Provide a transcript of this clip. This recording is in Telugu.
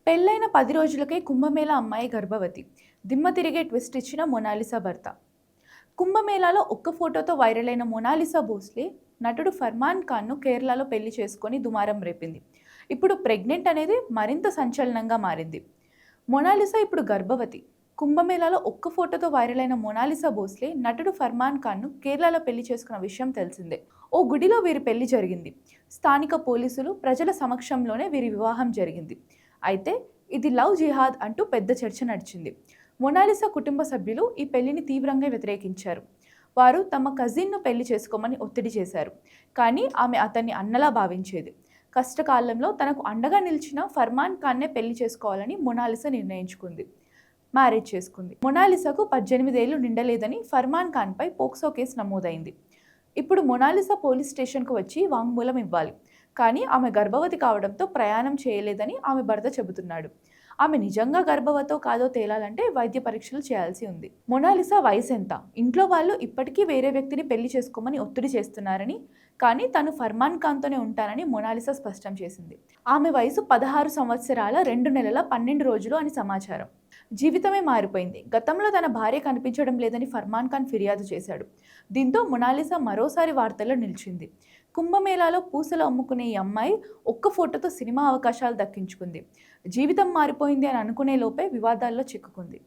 పెళ్లైన 10 రోజులకే కుంభమేళా అమ్మాయి గర్భవతి. దిమ్మ తిరిగే ట్విస్ట్ ఇచ్చిన మొనాలిసా భర్త. కుంభమేళాలో ఒక్క ఫోటోతో వైరల్ అయిన మొనాలిసా భోస్లే నటుడు ఫర్మాన్ ఖాన్ను కేరళలో పెళ్లి చేసుకొని దుమారం రేపింది. ఇప్పుడు ప్రెగ్నెంట్ అనేది మరింత సంచలనంగా మారింది. మొనాలిసా ఇప్పుడు గర్భవతి. కుంభమేళాలో ఒక్క ఫోటోతో వైరల్ అయిన మొనాలిసా భోస్లే నటుడు ఫర్మాన్ ఖాన్ను కేరళలో పెళ్లి చేసుకున్న విషయం తెలిసిందే. ఓ గుడిలో వీరి పెళ్లి జరిగింది. స్థానిక పోలీసులు ప్రజల సమక్షంలోనే వీరి వివాహం జరిగింది. అయితే ఇది లవ్ జిహాద్ అంటూ పెద్ద చర్చ నడిచింది. మొనాలిసా కుటుంబ సభ్యులు ఈ పెళ్లిని తీవ్రంగా వ్యతిరేకించారు. వారు తమ కజిన్ను పెళ్లి చేసుకోమని ఒత్తిడి చేశారు. కానీ ఆమె అతన్ని అన్నలా భావించేది. కష్టకాలంలో తనకు అండగా నిలిచిన ఫర్మాన్ ఖాన్నే పెళ్లి చేసుకోవాలని మొనాలిసా నిర్ణయించుకుంది. మ్యారేజ్ చేసుకుంది. మొనాలిసాకు 18 ఏళ్లు నిండలేదని ఫర్మాన్ ఖాన్పై పోక్సో కేసు నమోదైంది. ఇప్పుడు మొనాలిసా పోలీస్ స్టేషన్కు వచ్చి వాంగ్మూలం ఇవ్వాలి. కానీ ఆమె గర్భవతి కావడంతో ప్రయాణం చేయలేదని ఆమె భర్త చెబుతున్నాడు. ఆమె నిజంగా గర్భవతో కాదో తేలాలంటే వైద్య పరీక్షలు చేయాల్సి ఉంది. మొనాలిసా వయసు ఎంత? ఇంట్లో వాళ్ళు ఇప్పటికీ వేరే వ్యక్తిని పెళ్లి చేసుకోమని ఒత్తిడి చేస్తున్నారని, కానీ తను ఫర్మాన్ ఖాన్తోనే ఉంటానని మొనాలిసా స్పష్టం చేసింది. ఆమె వయసు 16 సంవత్సరాల 2 నెలల 12 రోజులు అని సమాచారం. జీవితమే మారిపోయింది. గతంలో తన భార్య కనిపించడం లేదని ఫర్మాన్ ఖాన్ ఫిర్యాదు చేశాడు. దీంతో మొనాలిసా మరోసారి వార్తల్లో నిలిచింది. కుంభమేళాలో పూసలు అమ్ముకునే ఈ అమ్మాయి ఒక్క ఫోటోతో సినిమా అవకాశాలు దక్కించుకుంది. జీవితం మారిపోయింది అని అనుకునే లోపే వివాదాల్లో చిక్కుకుంది.